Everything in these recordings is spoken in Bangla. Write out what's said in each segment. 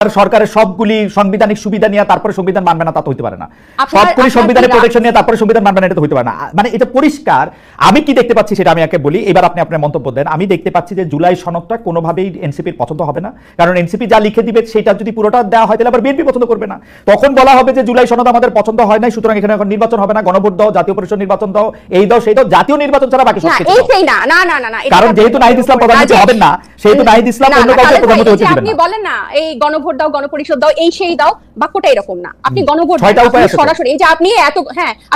সরকারের সবগুলি সাংবিধানিক সুবিধা নিয়ে তারপরে সংবিধান মানবে না, তা তো হইতে পারে না। সবগুলি সংবিধানের প্রোটেকশন নিয়ে তারপরে সংবিধান মানবে না, এটা তো হইতে পারে না। মানে এটা পরিষ্কার। আমি কি দেখতে পাচ্ছি সেটা আমি একে বলি, এবার আপনি আপনার মন্তব্য দেন। আমি দেখতে পাচ্ছি যে জুলাই সনদটা কোনোভাবেই এনসিপির পছন্দ হবে না, কারণ এনসিপি যা লিখে দিবে সেটা যদি পুরোটা দেওয়া হয় তাহলে আবার বিএনপি পছন্দ করবে না। তখন বলা হবে যে জুলাই সনদ আমাদের পছন্দ হয় নাই, সুতরাং এখানে এখন নির্বাচন হবে না, গণভোট দাও, জাতীয় পরিষদ নির্বাচন দাও, এই দাও সেই দাও, জাতীয় নির্বাচন ছাড়া বাকি সব কিছু কারণ যেহেতু নাহিদ ইসলাম প্রধানমন্ত্রী হবেন না, সেহেতু নাহিদ ইসলাম অন্য কাউকে প্রধানমন্ত্রী হতে দিবেন না। আপনি বলেন না এই গণভোট দাও, গণপরিষদ দাও, এই সেই দাও, বাক্যটা এরকম না। আপনি গণভোট সরাসরি, এই যে আপনি এত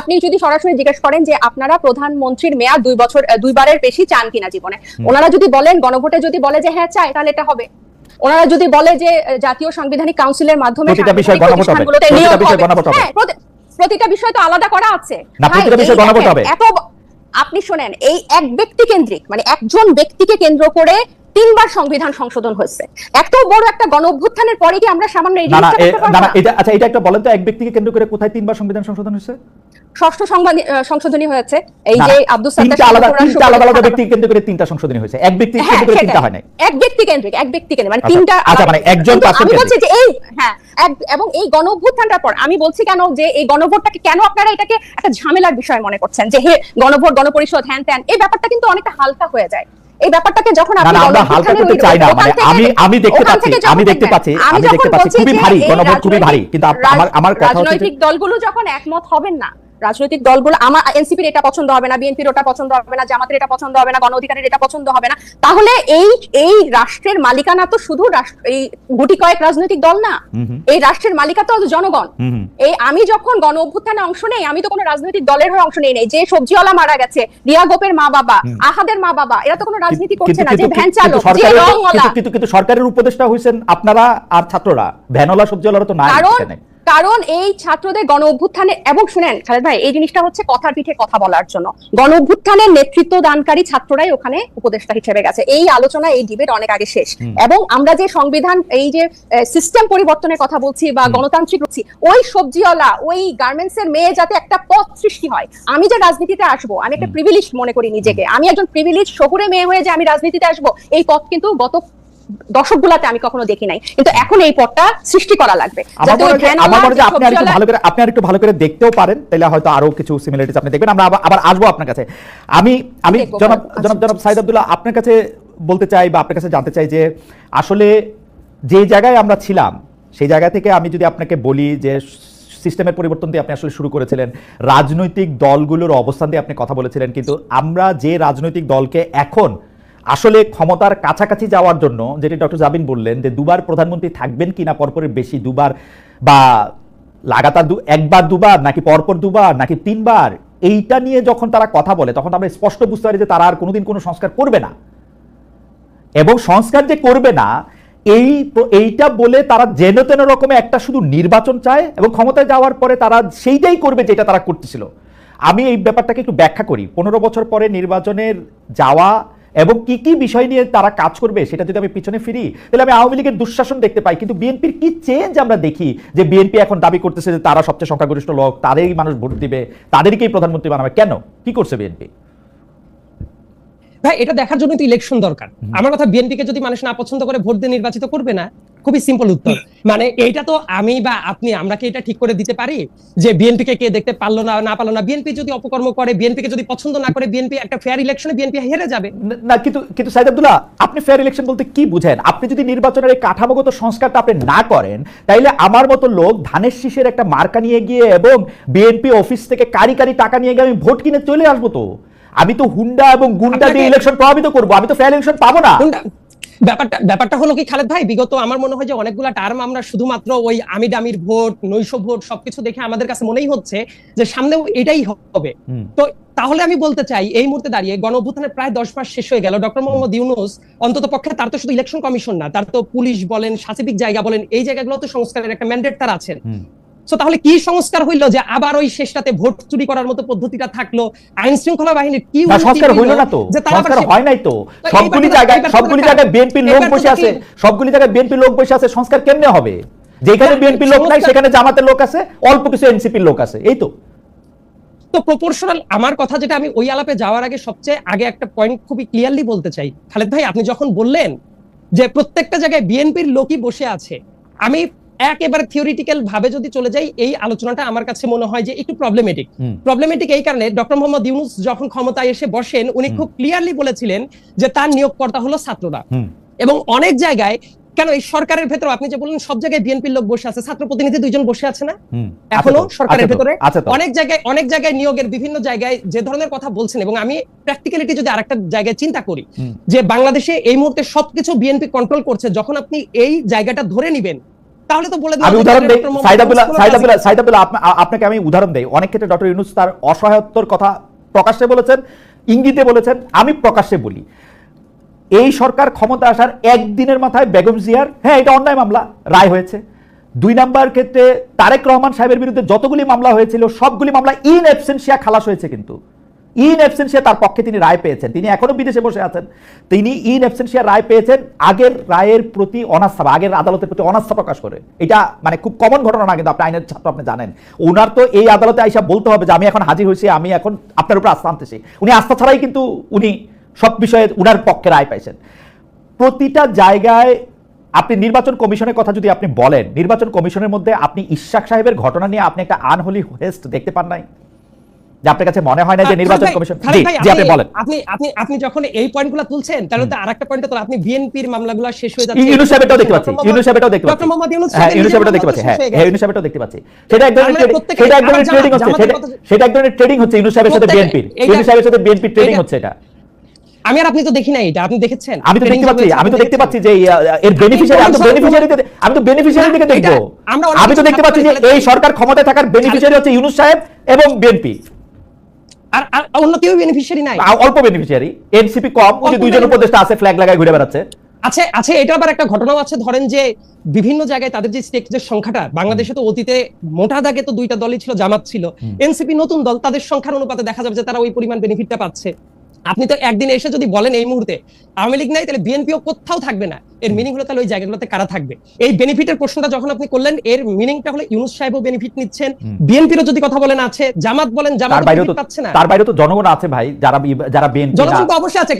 আপনি যদি সরাসরি জিজ্ঞেস করেন যে আপনারা প্রধানমন্ত্রীর মেয়াদ 2 বছর 2 বারের বেশি চান কিনা জীবনে, ওনারা যদি বলেন গণভোটে যদি বলে যে হ্যাঁ চাই, তাহলে এটা হবে। ওনারা যদি বলে যে জাতীয় সাংবিধানিক কাউন্সিলের মাধ্যমে প্রতিটা বিষয় গণভোট হবে, প্রতিটা বিষয় তো আলাদা করা আছে না, প্রতিটা বিষয় গণভোট হবে। এত আপনি শুনেন, এই এক ব্যক্তি কেন্দ্রিক, মানে একজন ব্যক্তিকে কেন্দ্র করে 3 বার সংবিধান সংশোধন হয়েছে। এত বড় একটা গণঅভ্যুত্থানের পরে কি আমরা সামান্য এই জিনিসটা করতে পারবো না? এটা আচ্ছা, এটা একটা বলেন তো, এক ব্যক্তিকে কেন্দ্র করে কোথায় 3 বার সংবিধান সংশোধন হয়েছে? 6ষ্ঠ সংশোধনী হয়েছে। এই যে আব্দুল সাত্তার তিনটা আলাদা ব্যক্তিকে কেন্দ্র করে 3টা সংশোধনী হয়েছে, এক ব্যক্তিকে কেন্দ্র করে 3টা হয় নাই। এক ব্যক্তি কেন্দ্রিক মানে 3টা। আচ্ছা, মানে একজন পার্সন। আমি বলছি যে এই এবং এই গণঅভ্যুত্থানটার পর আমি বলছি কেন যে এই গণভোটটাকে কেন আপনারা এটাকে একটা ঝামেলার বিষয় মনে করছেন, যে হে গণভোট, গণপরিষদ, হ্যান ত্যান, এই ব্যাপারটা কিন্তু অনেকটা হালকা হয়ে যায়। এই ব্যাপারটাকে যখন আপনি হালকা করতে চাই না, মানে আমি দেখতে পাচ্ছি খুবই ভারী, গণভোট খুবই ভারী, কিন্তু আমার কথা হচ্ছে রাজনৈতিক দলগুলো যখন একমত হবেন না, রাজনৈতিক দলগুলো, আমার এনসিপির এটা পছন্দ হবে না, বিএনপির ওটা পছন্দ হবে না, জামাতের এটা পছন্দ হবে না, গণ অধিকারের এটা পছন্দ হবে না, তাহলে এই রাষ্ট্রের মালিকানা তো শুধু এই গুটি কয়েক রাজনৈতিক দল না, এই রাষ্ট্রের মালিকা তো জনগণ। এই আমি যখন গণ অভ্যুত্থানে অংশ নেই, আমি তো কোনো রাজনৈতিক দলের হয়ে অংশ নেই। যে সবজিওয়ালা মারা গেছে, রিয়া গোপের মা বাবা, আহাদের মা বাবা, এরা তো কোনো রাজনীতি করছে না। যে ভ্যান চালক, যে রংওয়ালা, কিন্তু সরকারের উপদেষ্টা হইছেন আপনারা আর ছাত্ররা, ভ্যানওয়ালা সবজিওয়ালারা তো নাই। কারণ এই ছাত্রদের গণ অভ্যুত্থানে, এবং শুনেন খালেদ ভাই, এই জিনিসটা হচ্ছে কথার পিঠে কথা বলার জন্য, গণ অভ্যুত্থানের নেতৃত্ব দানকারী ছাত্ররাই ওখানে উপদেষ্টা হিসেবে গেছে। এই আলোচনা, এই ডিবেট অনেক আগে শেষ। এবং আমরা যে সংবিধান, এই যে সিস্টেম পরিবর্তনের কথা বলছি বা গণতান্ত্রিক বলছি, ওই সবজিওয়ালা, ওই গার্মেন্টস এর মেয়ে যাতে একটা পথ সৃষ্টি হয়। আমি যে রাজনীতিতে আসবো, আমি একটা প্রিভিলেজ মনে করি নিজেকে, আমি একজন প্রিভিলেজ শহুরে মেয়ে হয়ে যে আমি রাজনীতিতে আসবো, এই পথ কিন্তু গত দশকগুলোতে আমি কখনো দেখি নাই, কিন্তু এখন এই পথটা সৃষ্টি করা লাগবে। আপনি আর একটু ভালো করে দেখতেও পারেন, তাহলে হয়তো আরো কিছু সিমিলারিটিস আপনি দেখবেন। আমরা আবার আসবো আপনার কাছে। আমি জনাব সাইদ আব্দুল্লাহ, আপনার কাছে বলতে চাই বা আপনার কাছে জানতে চাই যে আসলে যে জায়গায় আমরা ছিলাম সেই জায়গা থেকে আমি যদি আপনাকে বলি যে সিস্টেমের পরিবর্তন দিয়ে আপনি আসলে শুরু করেছিলেন, রাজনৈতিক দলগুলোর অবস্থান দিয়ে আপনি কথা বলেছিলেন, কিন্তু আমরা যে রাজনৈতিক দলকে এখন আসলে ক্ষমতার কাছাকাছি যাওয়ার জন্য, যেটি ডক্টর জাবিন বললেন যে 2 বার প্রধানমন্ত্রী থাকবেন কিনা পরপরের বেশি, 2 বার বা লাগাতার 1 বার 2 বার, নাকি পরপর 2 বার, নাকি 3 বার, এইটা নিয়ে যখন তারা কথা বলে তখন আমরা স্পষ্ট বুঝতে পারি যে তারা আর কোনোদিন কোনো সংস্কার করবে না। এবং সংস্কার যে করবে না এইটা বলে তারা যেন তেন রকমে একটা শুধু নির্বাচন চায়, এবং ক্ষমতায় যাওয়ার পরে তারা সেইটাই করবে যেটা তারা করতেছিল। আমি এই ব্যাপারটাকে একটু ব্যাখ্যা করি। 15 বছর পরে নির্বাচনের যাওয়া এবং কি কি বিষয় নিয়ে তারা কাজ করবে সেটা যদি আমি পিছনে ফিরি, তাহলে আমি আওয়ামী লীগের দুঃশাসন দেখতে পাই, কিন্তু বিএনপির কি চেঞ্জ আমরা দেখি, যে বিএনপি এখন দাবি করতেছে যে তারা সবচেয়ে সংখ্যাগরিষ্ঠ লোক, তাদেরই মানুষ ভোট দিবে, তাদেরকেই প্রধানমন্ত্রী বানাবে। কেন, কি করছে বিএনপি? ভাই, এটা দেখার জন্য তো ইলেকশন দরকার। আমার কথা, বিএনপিকে যদি মানুষ না পছন্দ করে ভোট দিয়ে নির্বাচিত করবে না? খুবই সিম্পল উত্তর। মানে এইটা তো আমি বা আপনি, আমরা কি এটা ঠিক করে দিতে পারি যে বিএনপিকে কে দেখতে পারলো না পারলো না? বিএনপি যদি অপকর্ম করে, বিএনপিকে যদি পছন্দ না করে, বিএনপি একটা ফেয়ার ইলেকশনে বিএনপি হেরে যাবে না। কিন্তু সাইদ আব্দুল্লাহ, আপনি ফেয়ার ইলেকশন বলতে কি বুঝেন? আপনি যদি নির্বাচনের এই কাঠামোগত সংস্কারটা আপনি না করেন, তাইলে আমার মতো লোক ধানের শীষের একটা মার্কা নিয়ে গিয়ে এবং বিএনপি অফিস থেকে কারি টাকা নিয়ে গিয়ে আমি ভোট কিনে চলে আসবো। তো আমি তো হুন্ডা এবং গুন্ডা দিয়ে ইলেকশন প্রভাবিত করবো, আমি তো ফেয়ার ইলেকশন পাবো না। ব্যাপারটা হলো কি খালেদ ভাই, বিগত আমার মনে হয় যে অনেকগুলা টার্ম আমরা শুধুমাত্র ওই আমি ডামির ভোট, নৈশ ভোট সবকিছু দেখে আমাদের কাছে মনেই হচ্ছে যে সামনেও এটাই হবে। তো তাহলে আমি বলতে চাই, এই মুহূর্তে দাঁড়িয়ে গণ অভ্যুত্থানের প্রায় 10 মাস শেষ হয়ে গেল। ডক্টর মোহাম্মদ ইউনূস অন্তত পক্ষে, তার তো শুধু ইলেকশন কমিশন না, তার তো পুলিশ বলেন, সাচিবিক জায়গা বলেন, এই জায়গাগুলো তো সংস্কারের একটা ম্যান্ডেট তার আছেন। তাহলে কি সংস্কার হইলো যে আবার ওই শেষটাতে ভোট চুরি করার মতো পদ্ধতিটা থাকলো? আইন শৃঙ্খলা বাহিনীর কি সংস্কার হইলো না? তো সংস্কার হয় নাই। তো সবগুলি জায়গায় বিএনপির লোক বসে আছে, সংস্কার কেমনে হবে? যেখানে বিএনপির লোক নাই সেখানে জামাতের লোক আছে, অল্প কিছু এনসিপির লোক আছে, এই তো। প্রপোর্শনাল। আমার কথা যেটা, আমি ওই আলাপে যাওয়ার আগে সবচেয়ে আগে একটা পয়েন্ট খুবই ক্লিয়ারলি বলতে চাই। খালেদ ভাই, আপনি যখন বললেন যে প্রত্যেকটা জায়গায় বিএনপির লোকই বসে আছে, আমি একেবারে থিওরিটিক্যাল ভাবে যদি চলে যাই, এই আলোচনাটা আমার কাছে মনে হয় যে একটু প্রবলেমেটিক এই কারণে, ডক্টর মোহাম্মদ ইউনূস যখন ক্ষমতায় এসে বসেন উনি খুব ক্লিয়ারলি বলেছিলেন যে তার নিয়োগকর্তা হলো ছাত্ররা। এবং অনেক জায়গায়, কেন এই সরকারের ভেতরে আপনি যে বললেন সব জায়গায় বিএনপির লোক বসে আছে, ছাত্র প্রতিনিধি 2 জন বসে আছে না এখনো সরকারের ভেতরে? অনেক জায়গায় নিয়োগের বিভিন্ন জায়গায় যে ধরনের কথা বলছেন, এবং আমি প্র্যাকটিক্যালিটি যদি আরেকটা জায়গায় চিন্তা করি যে বাংলাদেশে এই মুহূর্তে সবকিছু বিএনপি কন্ট্রোল করছে, যখন আপনি এই জায়গাটা ধরে নিবেন তাহলে তো বলে আমি উদাহরণ দেই, সাইদ আব্দুল্লাহ আপনাকে আমি উদাহরণ দেই। অনেক ক্ষেত্রে ডক্টর ইউনূস তার অসহায়ত্বর কথা প্রকাশ্যে বলেছেন, ইঙ্গিতে বলেছেন, আমি প্রকাশ্যে বলি। এই সরকার ক্ষমতা আসার একদিনের মাথায় বেগম জিয়ার, হ্যাঁ এটা অন্যায় মামলা, রায় হয়েছে। 2 নাম্বার ক্ষেত্রে তারেক রহমান সাহেবের বিরুদ্ধে যতগুলি মামলা হয়েছিল সবগুলি মামলা ইন অ্যাবসেন্সিয়া খালাস হয়েছে, কিন্তু ইন অ্যাবসেন্সিয়া তার পক্ষে তিনি রায় পেয়েছেন। তিনি এখনো বিদেশে বসে আছেন, তিনি ইন অ্যাবসেন্সিয়া রায় পেয়েছেন আগের রায়ের প্রতি অনাস্থা, আগের আদালতের প্রতি অনাস্থা প্রকাশ করে। এটা মানে খুব কমন ঘটনা না, কিন্তু আপনি আইনের ছাত্র, আপনি জানেন। ওনার তো এই আদালতে আইসা বলতে হবে যে আমি এখন হাজির হয়েছি, আমি এখন আপনার উপর আস্থা আনতেছি। উনি আস্থা ছাড়াই কিন্তু উনি সব বিষয়ে উনার পক্ষে রায় পাইছেন। প্রতিটা জায়গায় আপনি নির্বাচন কমিশনের কথা যদি আপনি বলেন, নির্বাচন কমিশনের মধ্যে আপনি ইশাক সাহেবের ঘটনা নিয়ে আপনি একটা আনহোলি হেস্ট দেখতে পান নাই? যে আপনার কাছে মনে হয় না যে নির্বাচন কমিশন, জি আপনি বলেন। আপনি যখন এই পয়েন্টগুলো তুলছেন তাহলে তো আরেকটা পয়েন্ট তো আপনি বিএনপির মামলাগুলো শেষ হয়ে যাচ্ছে। ইউনূস সাহেবটাও দেখতে পাচ্ছি, ইউনূস সাহেবটাও দেখতে পাচ্ছি, ডক্টর মোহাম্মদ ইউনূস হ্যাঁ ইউনূস সাহেবটাও দেখতে পাচ্ছি, হ্যাঁ ইউনূস সাহেবটাও দেখতে পাচ্ছি। সেটা এক ধরনের ট্রেডিং হচ্ছে, সেটা এক ধরনের ট্রেডিং হচ্ছে ইউনূস সাহেবের সাথে বিএনপির, ইউনূস সাহেবের সাথে বিএনপির ট্রেডিং হচ্ছে এটা। আমি আর আপনি তো দেখি না, এটা আপনি দেখেছেন? আমি তো দেখতে পাচ্ছি যে এর বেনিফিশিয়ারি, আমি তো বেনিফিশিয়ারি দিকে দেখবো। আমি তো দেখতে পাচ্ছি যে এই সরকার ক্ষমতায় থাকার বেনিফিশিয়ারি হচ্ছে ইউনূস সাহেব এবং বিএনপি, আর অন্য কেউ বেনিফিশিয়ারি নাই, অল্প বেনিফিশিয়ারি। এনসিপি কম, ওই যে 2 জন উপদেষ্টা আছে ফ্ল্যাগ লাগায় ঘুরে বেড়াচ্ছে। আচ্ছা এটা আবার একটা ঘটনাও আছে, ধরেন যে বিভিন্ন জায়গায় তাদের যে স্টেক যে সংখ্যাটা, বাংলাদেশে তো অতীতে মোটা দাগে তো 2টা দলই ছিল, জামাত ছিল, এনসিপি নতুন দল, তাদের সংখ্যার অনুপাতে দেখা যাবে যে তারা ওই পরিমাণ বেনিফিটটা পাচ্ছে। আপনি তো একদিন এসে যদি বলেন এই মুহূর্তে আওয়ামী লীগ নাই, তাহলে বিএনপিও কোথাও থাকবে না, এর মিনিং হলো তাহলে ওই জায়গাগুলোতে কারা থাকবে? এই বেনিফিটের প্রশ্নটা যখন আপনি করলেন, এর মিনিংটা হলো ইউনূস সাহেবও বেনিফিট নিচ্ছেন, বিএনপিরও যদি কথা বলেন আছে, জামাত বলেন জামাত বেনিফিট পাচ্ছে না। তার বাইরে তো জনগণ আছে ভাই, যারা বিএনপি, জনগণ তো অবশ্যই আছে,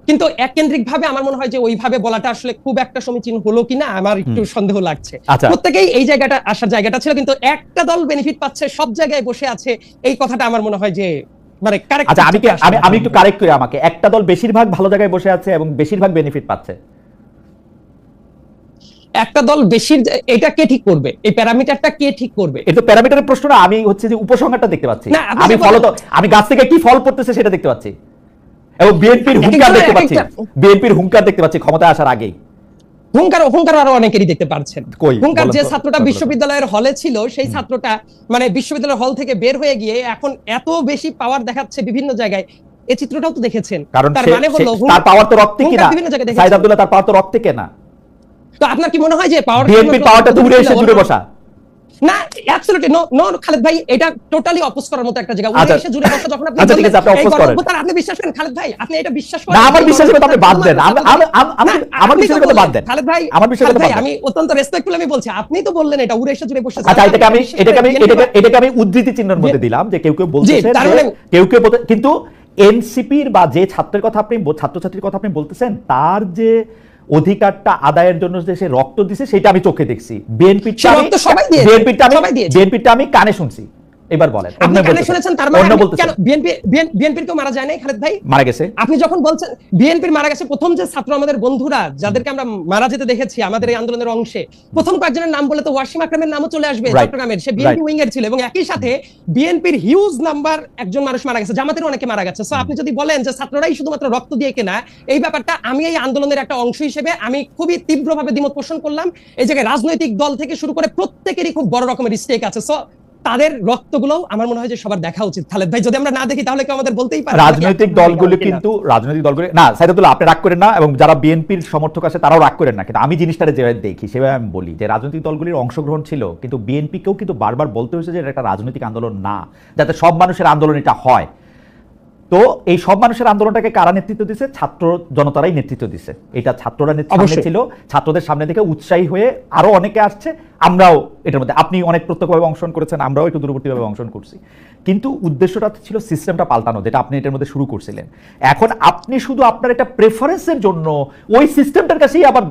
কিন্তু এককেন্দ্রিক ভাবে আমার মনে হয় যে ওইভাবে বলাটা আসলে খুব একটা সমীচীন হলো কিনা আমার একটু সন্দেহ লাগছে। প্রত্যেকেই এই জায়গাটা আসার জায়গাটা ছিল, কিন্তু একটা দল বেনিফিট পাচ্ছে, সব জায়গায় বসে আছে, এই কথাটা আমার মনে হয় যে মানে কারেক্ট। আচ্ছা আমি একটু কারেক্ট করি, আমাকে একটা দল বেশিরভাগ ভালো জায়গায় বসে আছে এবং বেশিরভাগ বেনিফিট পাচ্ছে। একটা দল বেশি, এটা কে ঠিক করবে? এই প্যারামিটারটা কে ঠিক করবে? এটা প্যারামিটারের প্রশ্ন না, আমি হচ্ছে যে উপসংহারটা দেখতে পাচ্ছি। আমি ফলত আমি গাছ থেকে কি ফল পড়তেছে সেটা দেখতে পাচ্ছি, এবং বিএনপির হুঙ্কার দেখতে পাচ্ছি, বিএনপির হুঙ্কার দেখতে পাচ্ছি ক্ষমতায় আসার আগেই। হুঙ্কার আরো অনেকেরই দেখতে পাচ্ছেন। হুঙ্কার যে ছাত্রটা বিশ্ববিদ্যালয়ের হলে ছিল, সেই ছাত্রটা মানে বিশ্ববিদ্যালয়ের হল থেকে বের হয়ে গিয়ে এখন এত বেশি পাওয়ার দেখাচ্ছে বিভিন্ন জায়গায়, এই চিত্রটাও তো দেখেছেন। তার মানে হলো তার পাওয়ার তো রক্তে কিনা, সাইদ আব্দুল্লাহ, তার পাওয়ার তো রক্তে কেনা। তো আপনার কি মনে হয় যে পাওয়ার, বিএনপির পাওয়ারটা দূরে এসে জুড়ে বসা? না, অ্যাবসলিউটলি নো খালেদ ভাই, এটা টোটালি অপোজ করার মতো একটা জায়গা। উনি এসে জুড়ে বসা যখন আপনি, আচ্ছা ঠিক আছে, আপনি অপোজ করেন, আপনি বিশ্বাস করেন খালেদ ভাই? আপনি এটা বিশ্বাস করেন? না, আমার বিশ্বাসের কথা আপনি বাদ দেন, আমার বিশ্বাসের কথা বাদ দেন খালেদ ভাই, আমার বিশ্বাসের কথা বাদ দেন। আমি অত্যন্ত রেসপেক্টফুল আমি বলছি, আপনি তো বললেন এটা উড়ে এসে জুড়ে বসে। আচ্ছা এটাকে আমি উদ্ধৃতি চিহ্নের মধ্যে দিলাম যে কেউ বলতেছেন, কেউ কিন্তু এনসিপির বা যে ছাত্রের কথা আপনি, ছাত্রছাত্রীর কথা আপনি বলতেছেন, তার যে অধিকারটা আদায়ের জন্য যে সে রক্ত দিছে সেটা আমি চোখে দেখছি। বিএনপিটা আমি কানে শুনছি। এবার বলেন, আপনি কানে শুনেছেন, তার মানে কেন বিএনপির কেউ মারা যায় নাই খালেদ ভাই? মারা গেছে। আপনি যখন বলছেন বিএনপির মারা গেছে, প্রথম যে ছাত্র আমাদের বন্ধুরা যাদেরকে আমরা মারা যেতে দেখেছি আমাদের এই আন্দোলনের অংশে, প্রথম কয়েকজনের নাম বলে তো ওয়াসিম আকরামের নামও চলে আসবে, চট্টগ্রামের, সে বিএনপি উইং এর ছিল, এবং একই সাথে বিএনপির হিউজ নাম্বার একজন মানুষ মারা গেছে, জামাতের অনেকে মারা গেছে। সো আপনি যদি বলেন যে ছাত্ররাই শুধুমাত্র রক্ত দিয়ে কেনা, এই ব্যাপারটা আমি এই আন্দোলনের একটা অংশ হিসেবে আমি খুবই তীব্রভাবে দ্বিমত পোষণ করলাম। এই জায়গায় রাজনৈতিক দল থেকে শুরু করে প্রত্যেকেরই খুব বড় রকমের স্টেক আছে। সো তাদের রক্তগুলো আমার মনে হয় যে সবার দেখা উচিত খালেদ ভাই। যদি আমরা না দেখি তাহলে কেউ আমাদের বলতেই পারে? রাজনৈতিক দলগুলো না, সাইদুল্লাহ আপনি রাগ করেন না, এবং যারা বিএনপির সমর্থক আছে তারাও রাগ করেন না, কিন্তু আমি জিনিসটারে যেভাবে দেখি সেভাবে আমি বলি যে রাজনৈতিক দলগুলির অংশগ্রহণ ছিল, কিন্তু বিএনপিকেও কিন্তু বারবার বলতে হয়েছে যে এটা একটা রাজনৈতিক আন্দোলন না, যাতে সব মানুষের আন্দোলন এটা হয়। তো এই সব মানুষের আন্দোলনটাকে কারা নেতৃত্ব দিচ্ছে? ছাত্র জনতারাই নেতৃত্ব দিচ্ছে। এটা ছাত্ররা নেতৃত্ব ছিল, ছাত্রদের সামনে থেকে উৎসাহী হয়ে আরো অনেকে আসছে, আমরাও এটার মধ্যে, আপনি অনেক প্রত্যক্ষভাবে অংশগ্রহণ করেছেন, আমরাও একটু দূরবর্তীভাবে অংশগ্রহণ করছি, কিন্তু উদ্দেশ্যটা ছিল সিস্টেমটা পাল্টানো, যেটা আপনি এটার মধ্যে শুরু করছিলেন। এখন আপনি শুধু আপনার একটা প্রেফারেন্সের জন্য ওই সিস্টেমটার কাছেই আবার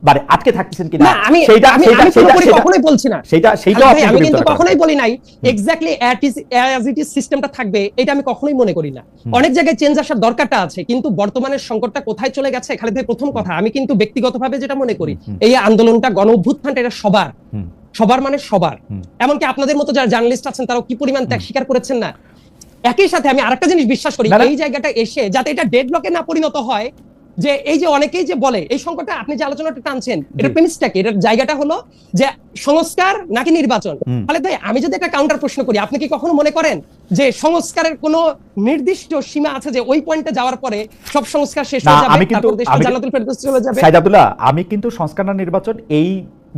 মানে আটকে থাকতেছেন কিনা না আমি সেইটা আমি সেইটা আমি সেইটা পুরোপুরি সেইটা কখনোই বলছি না সেইটাও ভাই, আপনি আমি কিন্তু বিবেচনা করেন। কখনোই বলি নাই এক্স্যাক্টলি অ্যাজ ইট ইজ সিস্টেমটা থাকবে, এটা আমি কখনোই মনে করি না। অনেক জায়গায় চেঞ্জ আসার দরকারটা আছে, কিন্তু বর্তমানের সংকটটা কোথায় চলে গেছে খালেদ ভাই, প্রথম কথা আমি কিন্তু ব্যক্তিগতভাবে যেটা মনে করি, এই আন্দোলনটা গণ অভ্যুত্থানটা এটা সবার মানে সবার, এমনকি আপনাদের মতো যারা জার্নালিস্ট আছেন তারাও কি পরিমাণ ত্যাগ স্বীকার করেছেন না। একই সাথে আমি আরেকটা জিনিস বিশ্বাস করি, না, না। এই জায়গাটা এসে যাতে এটা ডেড ব্লকে না পরিণত হয়, যে এই যে অনেকেই যে বলে এই সংকটটা আপনি যে আলোচনাটা টানছেন এটা প্রেমিসটা কি, এটার জায়গাটা হলো যে সংস্কার নাকি নির্বাচন। খালেদ ভাই, আমি যদি একটা কাউন্টার প্রশ্ন করি, আপনি কি কখনো মনে করেন যে সংস্কারের কোনো নির্দিষ্ট সীমা আছে যে ওই পয়েন্টে যাওয়ার পরে সব সংস্কার শেষ হয়ে যাবে, তারপর দেশটা জান্নাতুল ফেরদৌস চলে যাবে? সাইদ আব্দুল্লাহ, আমি কিন্তু সংস্কার না নির্বাচন এই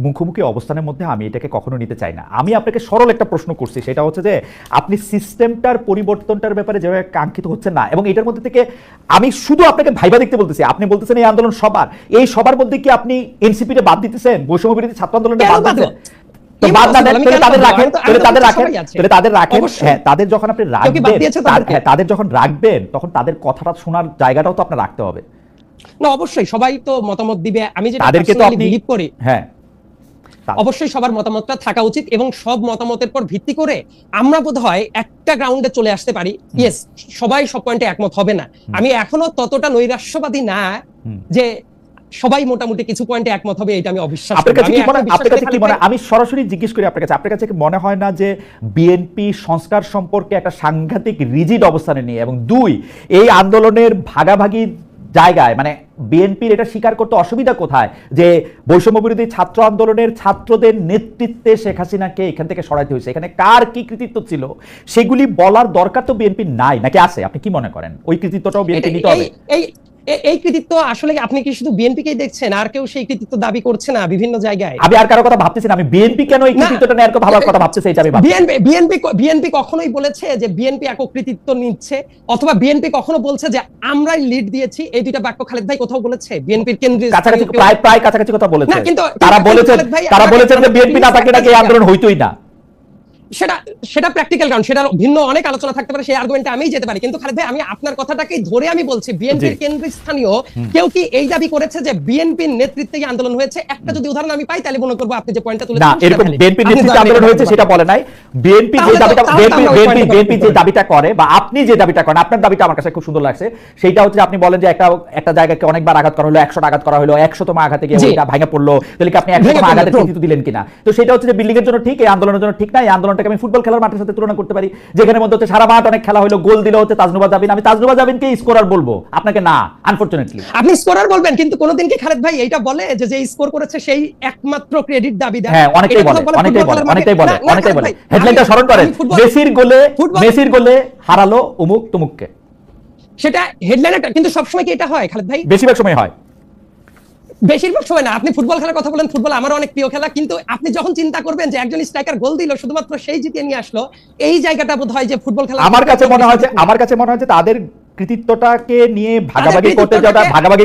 মুখোমুখি অবস্থানের মধ্যে আমি এটাকে কখনো নিতে চাই না। আমি আপনাকে সরল একটা প্রশ্ন করছি, সেটা হচ্ছে যে আপনি সিস্টেমটার পরিবর্তনটার ব্যাপারে যেভাবে কাঙ্ক্ষিত হচ্ছে না, এবং এটার মধ্যে থেকে আমি শুধু আপনাকে ভাইবা দেখতে বলতেছি। আপনি বলতেছেন এই আন্দোলন সবার, এই সবার মধ্যে কি আপনি এনসিপিতে বাদ দিতেছেন, বৈষম্য বিরোধী ছাত্র আন্দোলনে বাদ দিতেছেন? তো বাদ না দেন, তাদের রাখেন, তাদের রাখেন। হ্যাঁ, তাদের যখন আপনি রাখবেন, তাদের যখন রাখবেন তখন তাদের কথাটা শোনার জায়গাটাও তো আপনার রাখতে হবে। না অবশ্যই সবাই তো মতামত দিবে, আমি যেটা তাদেরকে তো আপনি বিলিভ করি, হ্যাঁ অবশ্যই সবার মতামতটা থাকা উচিত, এবং সব মতামতের পর ভিত্তি করে আমরা বোধহয় একটা গ্রাউন্ডে চলে আসতে পারি। ইয়েস, সবাই সব পয়েন্টে একমত হবে না, আমি এখনো ততটা নৈরাশ্যবাদী না যে সবাই মোটামুটি কিছু পয়েন্টে একমত হবে, এটা আমি অবিশ্বাস করি। আমি সরাসরি জিজ্ঞেস করি আপনার কাছে কি মনে হয় না যে বিএনপি সংস্কার সম্পর্কে একটা সাংঘাতিক রিজিড অবস্থানে নিয়ে, এবং দুই, এই আন্দোলনের ভাগাভাগি জায়গায় মানে বিএনপির এটা স্বীকার করতে অসুবিধা কোথায় যে বৈষম্য বিরোধী ছাত্র আন্দোলনের ছাত্রদের নেতৃত্বে শেখ হাসিনাকে এখান থেকে সরাইতে হয়েছে, এখানে কার কি কৃতিত্ব ছিল সেগুলি বলার দরকার তো বিএনপি নাই, নাকি আছে? আপনি কি মনে করেন ওই কৃতিত্বটাও বিএনপি নিতে হবে? এই কৃতিত্ব আসলে আপনি কি শুধু বিএনপিকেই দেখছেন, আর কেউ সেই কৃতিত্ব দাবি করছে না বিভিন্ন জায়গায়? আমি আর কারো কথা ভাবতেছি না, আমি বিএনপি কেন এই কৃতিত্বটা নেয়ার ভাবার কথা ভাবতেছি, এটা আমি বিএনপি কখনোই বলেছে যে বিএনপি একক কৃতিত্ব নিচ্ছে, অথবা বিএনপি কখনো বলছে যে আমরাই লিড দিয়েছি? এই দুইটা বাক্য খালেদ ভাই কোথাও বলেছে বিএনপির কেন্দ্রীয় কাছাকাছি প্রায় কাছাকাছি কথা বলেছে? কিন্তু তারা বলেছেন যে বিএনপি না থাকলে নাকি এই আন্দোলন হইতোই না। সেটা প্র্যাকটিক্যাল কারণ, সেটা ভিন্ন অনেক আলোচনা থাকতে পারে, সেই আর্গুমেন্টে আমি যেতে পারি। কিন্তু খালেদ ভাই, আমি আপনার কথাটাকেই ধরে আমি বলছি, বিএনপির কেন্দ্রস্থানীয় কেউ কি এই দাবি করেছে যে বিএনপির নেতৃত্বে আন্দোলন হয়েছে? একটা যদি উদাহরণ আমি পাই তাহলে মনে করবো আপনি যে পয়েন্টটা তুলেছেন না, এরকম বিএনপির নেতৃত্বে আন্দোলন হয়েছে সেটা বলে নাই। বিএনপি যে দাবিটা করে বা আপনি যে দাবিটা করেন, আপনার দাবিটা আমার কাছে খুব সুন্দর লাগছে। সেটা হচ্ছে আপনি বলেন যে একটা জায়গাকে অনেকবার আঘাত করা হলো, 100টা আঘাত করা হলো, 100তম আঘাতে গিয়ে ওইটা ভাঙা পড়লো, তাহলে কি আপনি 100তম আঘাতের কৃতিত্ব দিলেন কিনা? তো সেটা হচ্ছে যে বিল্ডিং এর জন্য ঠিক, এই আন্দোলনের জন্য ঠিক না। এই আন্দোলনটাকে আমি ফুটবল খেলার মাঠের সাথে তুলনা করতে পারি, যেখানে মধ্যে হচ্ছে সারা মাঠ অনেক খেলা হলো, গোল দিল হচ্ছে তাজনুবা জাবিন। আমি তাজনুবা জাবিনকে স্কোরার বলবো, আপনাকে না, আনফরচুনেটলি। আপনি স্কোরার বলবেন, কিন্তু কোনদিন কি খালেদ ভাই এইটা বলে যে যে স্কোর করেছে সেই একমাত্র ক্রেডিট দাবি দেয়? হ্যাঁ, অনেকেই বলে। হেডলাইনটা স্মরণ করেন, মেসির গোলে হারালো অমুক তমুককে। সেটা হেডলাইনটা, কিন্তু সবসময় কি এটা হয় খালেদ ভাই? বেশিরভাগ সময় হয়। বেশিরভাগ সময় না। আপনি ফুটবল খেলার কথা বলেন, ফুটবল আমার অনেক প্রিয় খেলা, কিন্তু আপনি যখন চিন্তা করবেন যে একজন স্ট্রাইকার গোল দিল, শুধুমাত্র সেই জিতিয়ে নিয়ে আসলো, এই জায়গাটা বোধ হয় যে ফুটবল খেলা আমার কাছে মনে হয় যে তাদের কৃতিত্বটাকে নিয়ে ভাগাভাগি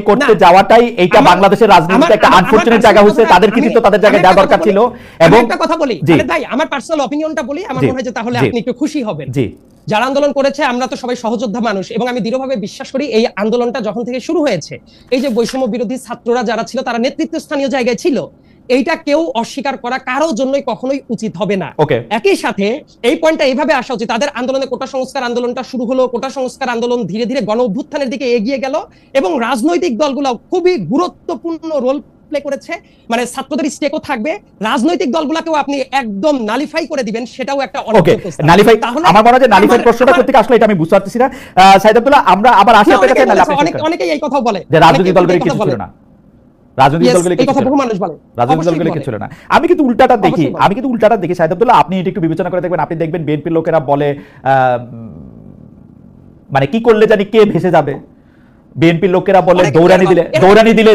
করতে যাওয়াটাই এইটা বাংলাদেশের রাজনীতিতে একটা আনফরচুনেট জায়গা হচ্ছে। তাদের কৃতিত্ব তাদের জায়গায় দেওয়া দরকার ছিল। এবং একটা কথা বলি ভাই, আমার পার্সোনাল অপিনিয়নটা বলি, আমার মনে হয় যে তাহলে আপনি একটু খুশি হবেন। জি, যারা আন্দোলন করেছে আমরা তো সবাই সহযোদ্ধা মানুষ, এবং আমি দৃঢ়ভাবে বিশ্বাস করি এই আন্দোলনটা যখন থেকে শুরু হয়েছে, এই যে বৈষম্য বিরোধী ছাত্ররা যারা ছিল তারা নেতৃত্ব স্থানীয় জায়গায় ছিল, এইটা কেউ অস্বীকার করা কারোর জন্যই কখনোই উচিত হবে না। একই সাথে এই পয়েন্টটা এইভাবে আসা উচিত, তাদের আন্দোলনে কোটা সংস্কার আন্দোলনটা শুরু হলো, কোটা সংস্কার আন্দোলন ধীরে ধীরে গণ অভ্যুত্থানের দিকে এগিয়ে গেল, এবং রাজনৈতিক দলগুলো খুবই গুরুত্বপূর্ণ রোল প্লে করেছে। মানে ছাত্রদের স্টেকও থাকবে, রাজনৈতিক দলগুলোকেও আপনি একদম নালিফাই করে দিবেন, সেটাও একটা নালিফাই। আমার মনে হয় যে নালিফাই প্রশ্নটা করতে আসলে এটা আমি বুঝতে পারতেছি না। সাইদ আব্দুল্লাহ, আমরা আবার আসি আপনার কাছে। অনেকেই এই কথা বলে যে রাজনৈতিক দলগুলো কিছু ছিল না, রাজনৈতিক দলগুলো কিছু ছিল না। আমি কিন্তু উল্টাটা দেখি সাইদ আব্দুল্লাহ, আপনি এটা একটু বিবেচনা করে দেখবেন। আপনি দেখবেন বিএনপির লোকেরা বলে মানে কি করলে জানি কে ভেসে যাবে। বিএনপির লোকেরা বলে দৌড়ানি দিলে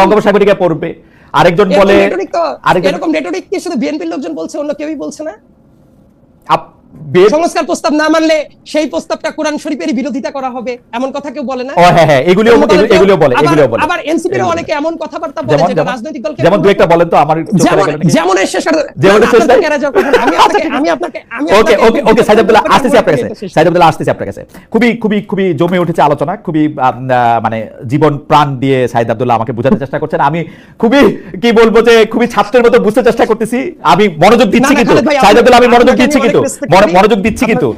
বঙ্গোপসাগরে পড়বে। আরেকজন বলে, এরকম রেটরিক কি শুধু বিএনপির লোকজন বলছে, অন্য কেউই বলছে না? সংস্কার প্রস্তাব না মানলে সেই প্রস্তাবটা কোরআন শরীফের বিরোধিতা করা হবে, এমন কথা কেউ বলে না? ও হ্যাঁ হ্যাঁ, এগুলিও বলে। আবার এনসিপির অনেকে এমন কথাবার্তা বলে যেটা রাজনৈতিক দলকে, যেমন দুই একটা বলেন তো, আমার যেমন এর শেষ ওকে সাইদ আব্দুল্লাহ আসতেছি আপনার কাছে, সাইদ আব্দুল্লাহ আসতেছি আপনার কাছে। খুবই খুবই খুবই জমে উঠেছে আলোচনা, খুবই মানে জীবন প্রাণ দিয়ে সাইদ আব্দুল্লাহ আমাকে বোঝাতে চেষ্টা করছেন। আমি খুবই কি বলবো যে খুবই ছাত্রের মতো বুঝতে চেষ্টা করতেছি, আমি মনোযোগ দিচ্ছি কিন্তু সাইদ আব্দুল্লাহ, আমি মনোযোগ দিচ্ছি কিন্তু